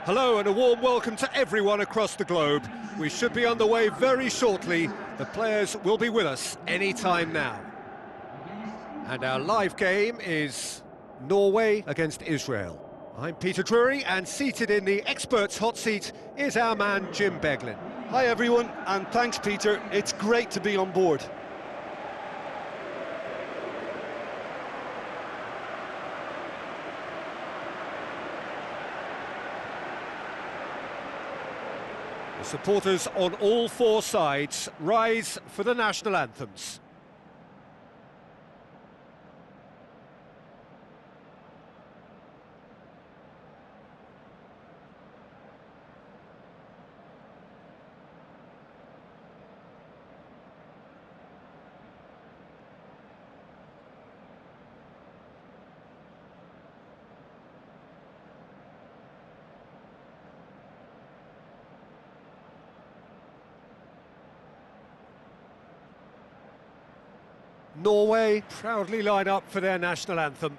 Hello and a warm welcome to everyone across the globe. We should be underway very shortly. The players will be with us any time now. And our live game is Norway against Israel. I'm Peter Drury, and seated in the experts' hot seat is our man Jim Beglin. Hi everyone, and thanks Peter, it's great to be on board. The supporters on all four sides rise for the national anthems. Norway proudly line up for their national anthem.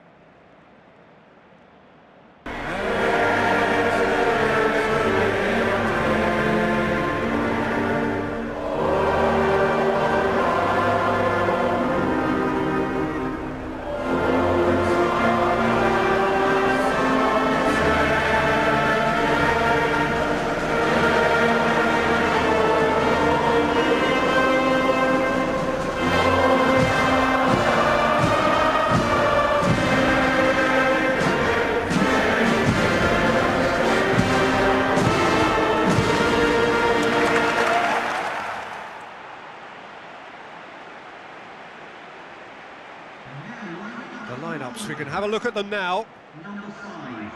The lineups, we can have a look at them now. Number 5.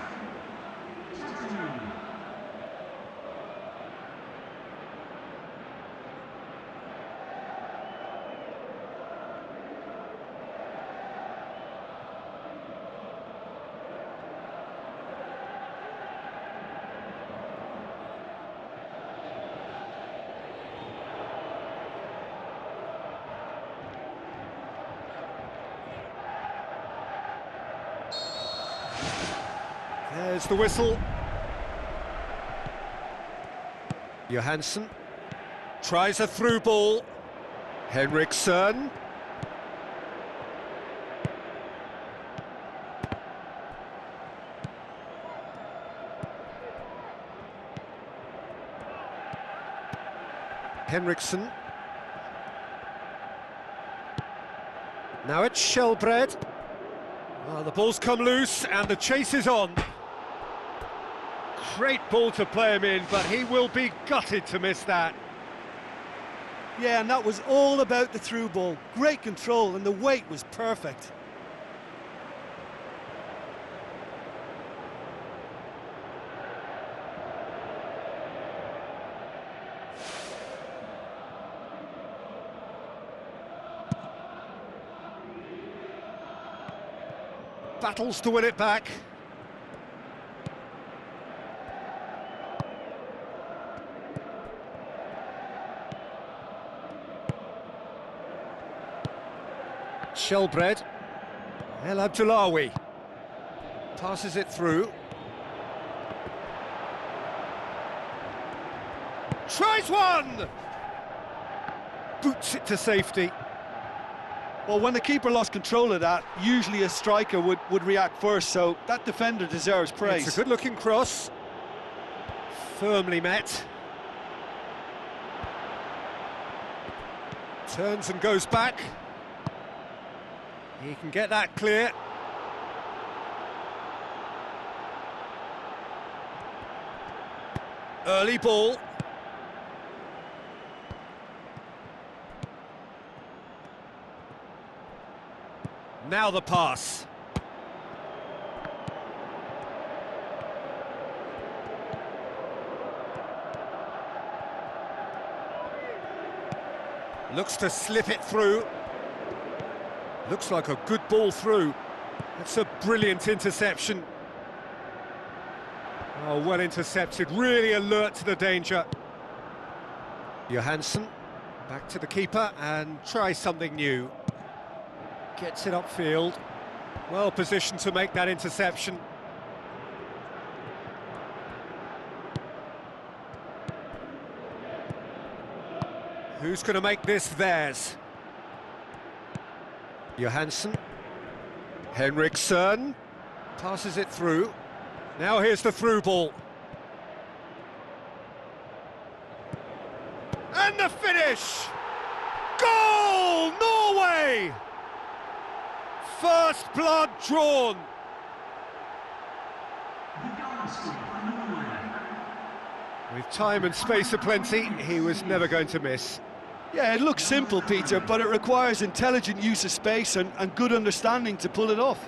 There's the whistle. Johansson tries a through ball. Henriksen. Henriksen. Now it's Shellbread. Well, the ball's come loose and the chase is on. Great ball to play him in, but he will be gutted to miss that. Yeah, and that was all about the through ball. Great control, and the weight was perfect. Battles to win it back. Shellbread. El Abdullawi passes it through. Tries one! Boots it to safety. Well, when the keeper lost control of that, usually a striker would react first, so that defender deserves praise. It's a good-looking cross. Firmly met. Turns and goes back. He can get that clear. Early ball. Now the pass. Looks to slip it through. Looks like a good ball through. That's a brilliant interception. Oh, well intercepted, really alert to the danger. Johansson, back to the keeper and try something new. Gets it upfield. Well positioned to make that interception. Who's going to make this theirs? Johansson. Henriksen. Passes it through. Now here's the through ball. And the finish! Goal! Norway! First blood drawn. With time and space aplenty, he was never going to miss. Yeah, it looks simple, Peter, but it requires intelligent use of space and good understanding to pull it off.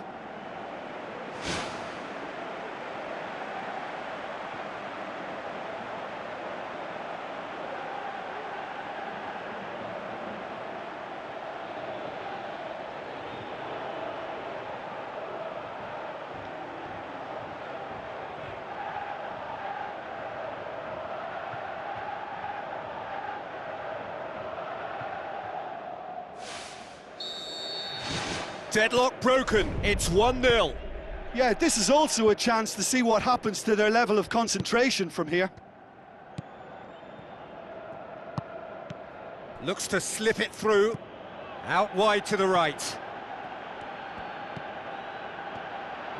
Deadlock broken, it's 1-0. Yeah, this is also a chance to see what happens to their level of concentration from here. Looks to slip it through. Out wide to the right.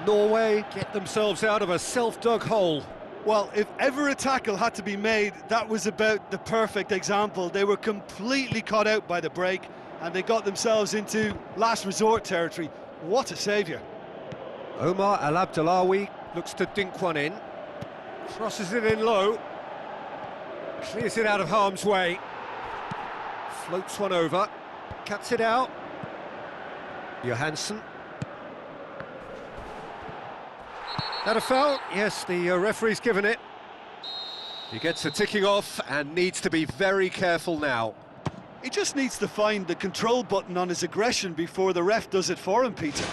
Norway get themselves out of a self-dug hole. Well, if ever a tackle had to be made, that was about the perfect example. They were completely caught out by the break, and they got themselves into last resort territory. What a saviour. Omar Al-Abdullawi looks to dink one in. Crosses it in low. Clears it out of harm's way. Floats one over. Cuts it out. Johansson. That a foul? Yes, the referee's given it. He gets a ticking off and needs to be very careful now. He just needs to find the control button on his aggression before the ref does it for him, Peter.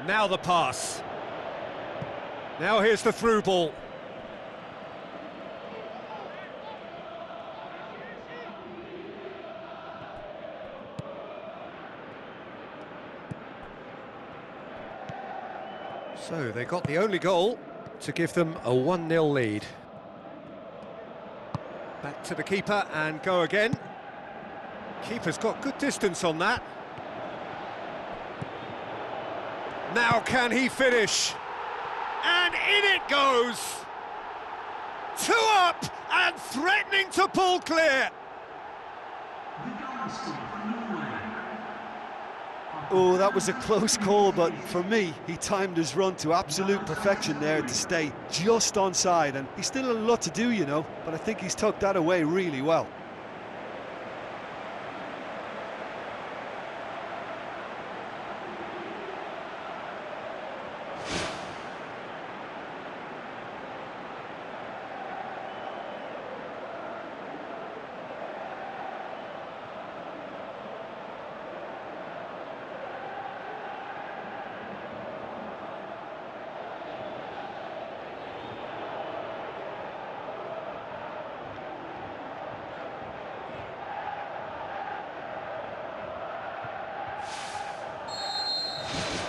Now the pass. Now here's the through ball. So they got the only goal to give them a 1-0 lead. Back to the keeper and go again. Keeper's got good distance on that. Now can he finish? And in it goes! 2 up and threatening to pull clear. Oh, that was a close call, but for me, he timed his run to absolute perfection there to stay just onside, and he's still a lot to do, you know, but I think he's tucked that away really well.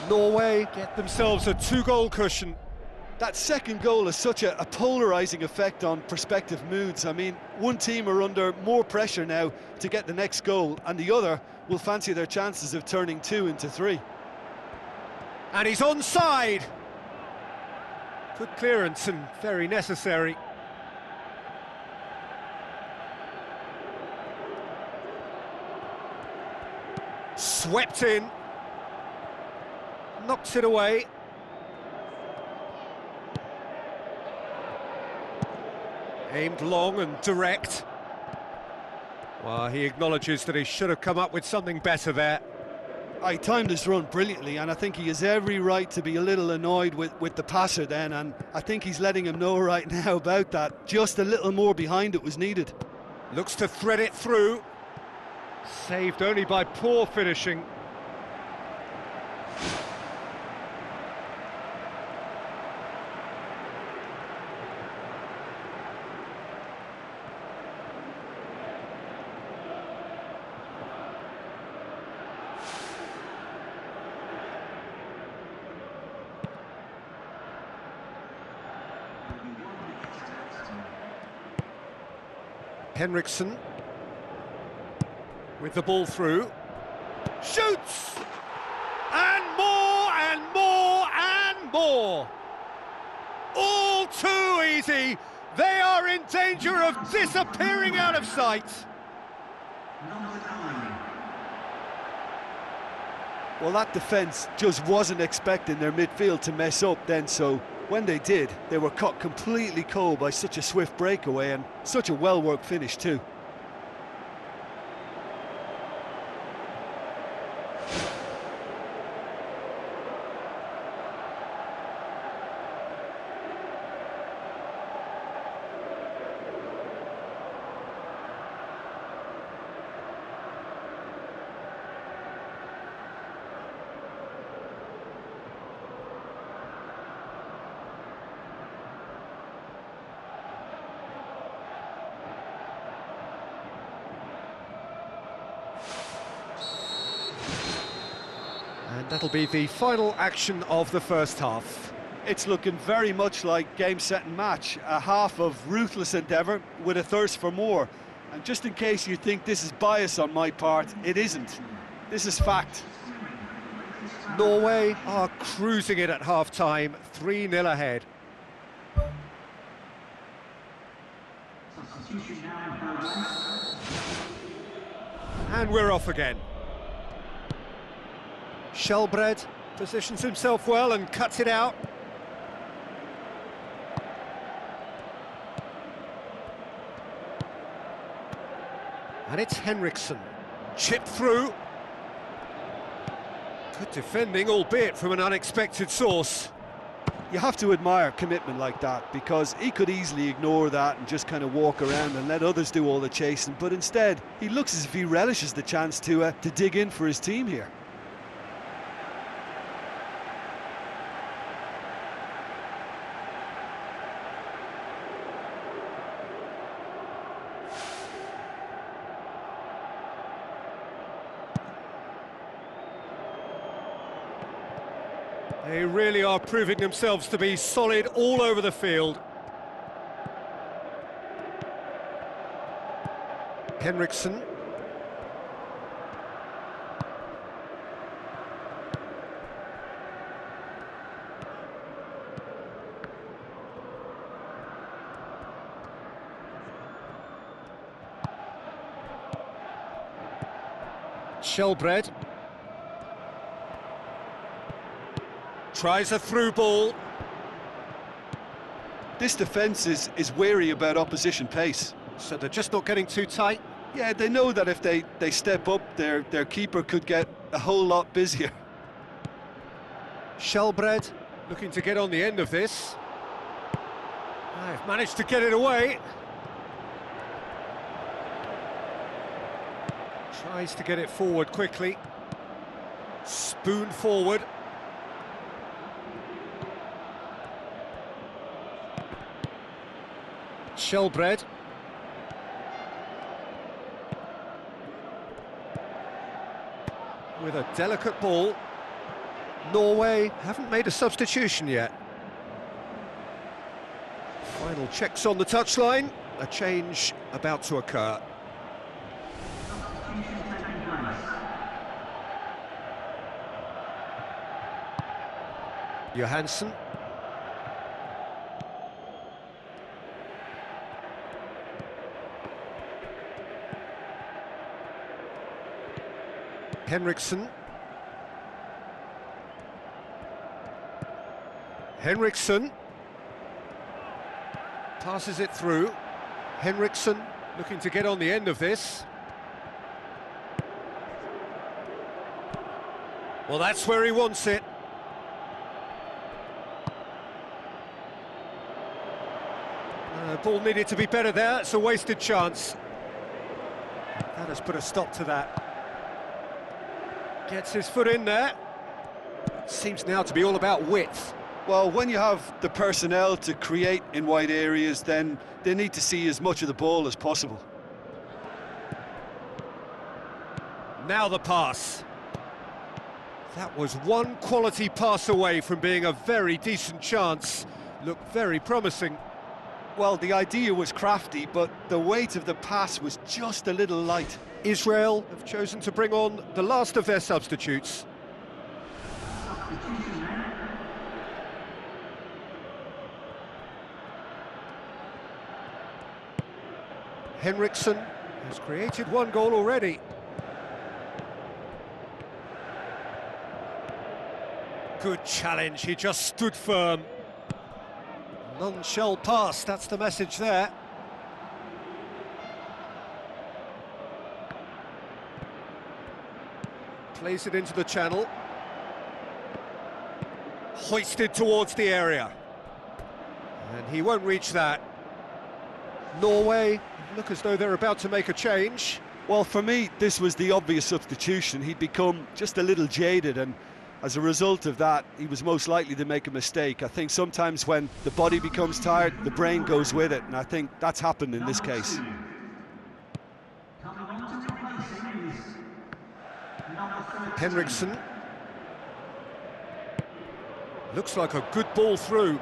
Norway get themselves a 2-goal cushion. That second goal has such a polarising effect on prospective moods. I mean, one team are under more pressure now to get the next goal, and the other will fancy their chances of turning 2 into 3. And he's onside. Good clearance and very necessary. Swept in. Knocks it away. Aimed long and direct. Well, he acknowledges that he should have come up with something better there. He timed his run brilliantly, and I think he has every right to be a little annoyed with the passer then, and I think he's letting him know right now about that. Just a little more behind it was needed. Looks to thread it through. Saved only by poor finishing. Henriksen with the ball through. Shoots! And more and more and more! All too easy! They are in danger of disappearing out of sight! Well, that defence just wasn't expecting their midfield to mess up then, so when they did, they were caught completely cold by such a swift breakaway and such a well-worked finish too. And that'll be the final action of the first half. It's looking very much like game, set and match, a half of ruthless endeavour with a thirst for more. And just in case you think this is bias on my part, it isn't. This is fact. Norway are cruising it at half-time, 3-0 ahead. And we're off again. Shelbred positions himself well and cuts it out. And it's Henriksen. Chipped through. Good defending, albeit from an unexpected source. You have to admire commitment like that, because he could easily ignore that and just kind of walk around and let others do all the chasing, but instead he looks as if he relishes the chance to dig in for his team here. They really are proving themselves to be solid all over the field. Henriksen. Shelbred. Tries a through ball. This defence is wary about opposition pace. So they're just not getting too tight? Yeah, they know that if they step up, their keeper could get a whole lot busier. Shelbred looking to get on the end of this. They've managed to get it away. Tries to get it forward quickly. Spoon forward. Shelbred. With a delicate ball. Norway haven't made a substitution yet. Final checks on the touchline. A change about to occur. Johansson. Henriksen. Henriksen. Passes it through. Henriksen looking to get on the end of this. Well, that's where he wants it. Ball needed to be better there. It's a wasted chance. That has put a stop to that. Gets his foot in there. Seems now to be all about width. Well, when you have the personnel to create in wide areas, then they need to see as much of the ball as possible. Now the pass. That was one quality pass away from being a very decent chance. Looked very promising. Well, the idea was crafty, but the weight of the pass was just a little light. Israel have chosen to bring on the last of their substitutes. Henriksen has created one goal already. Good challenge, he just stood firm. None shall pass, that's the message there. Plays it into the channel. Hoisted towards the area. And he won't reach that. Norway look as though they're about to make a change. Well, for me, this was the obvious substitution. He'd become just a little jaded, and as a result of that, he was most likely to make a mistake. I think sometimes when the body becomes tired, the brain goes with it, and I think that's happened in this case. Henriksen. Looks like a good ball through.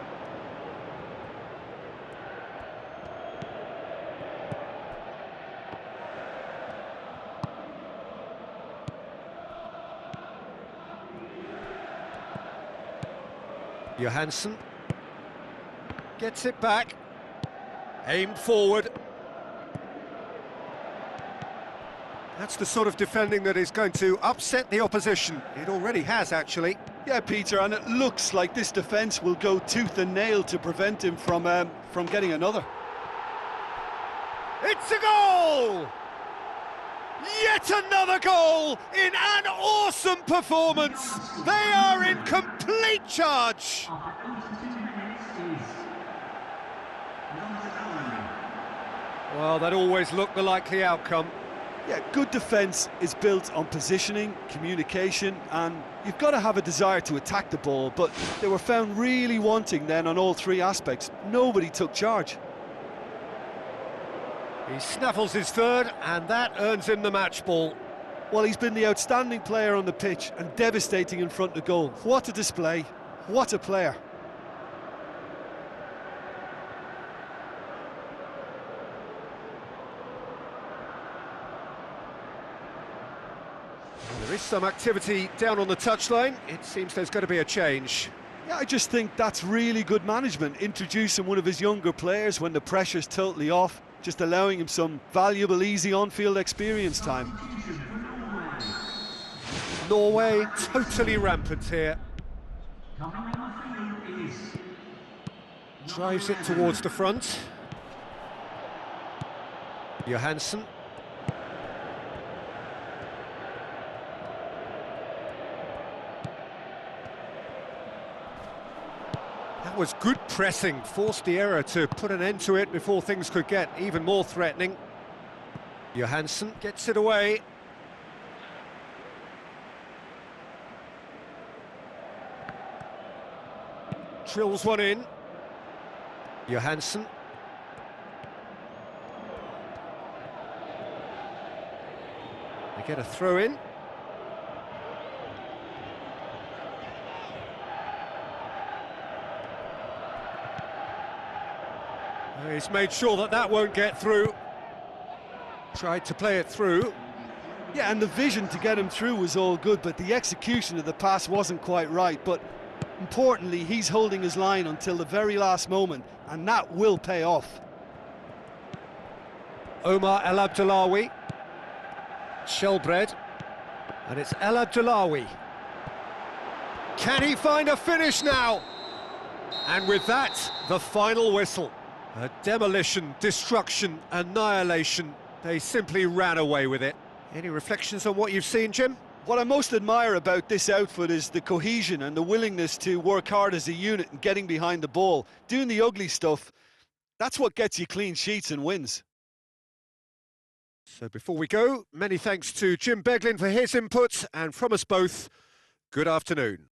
Johansson gets it back, aimed forward. That's the sort of defending that is going to upset the opposition. It already has, actually. Yeah, Peter, and it looks like this defence will go tooth and nail to prevent him from getting another. It's a goal! Yet another goal in an awesome performance. They are in complete charge. Well, that always looked the likely outcome. Yeah, good defence is built on positioning, communication, and you've got to have a desire to attack the ball, but they were found really wanting then on all three aspects. Nobody took charge. He snaffles his third, and that earns him the match ball. Well, he's been the outstanding player on the pitch and devastating in front of goal. What a display, what a player. There is some activity down on the touchline. It seems there's going to be a change. Yeah, I just think that's really good management, introducing one of his younger players when the pressure's totally off, just allowing him some valuable, easy on-field experience time. Norway totally rampant here. Drives it towards the front. Johansson. That was good pressing, forced the error to put an end to it before things could get even more threatening. Johansson gets it away. Drills one in. Johansson. They get a throw in. He's made sure that that won't get through. Tried to play it through. Yeah, and the vision to get him through was all good, but the execution of the pass wasn't quite right. But importantly, he's holding his line until the very last moment, and that will pay off. Omar El Abdullawi. Shellbred. And it's El Abdullawi. Can he find a finish now? And with that, the final whistle. A demolition, destruction, annihilation. They simply ran away with it. Any reflections on what you've seen, Jim? What I most admire about this outfit is the cohesion and the willingness to work hard as a unit and getting behind the ball. Doing the ugly stuff, that's what gets you clean sheets and wins. So before we go, many thanks to Jim Beglin for his input, and from us both, good afternoon.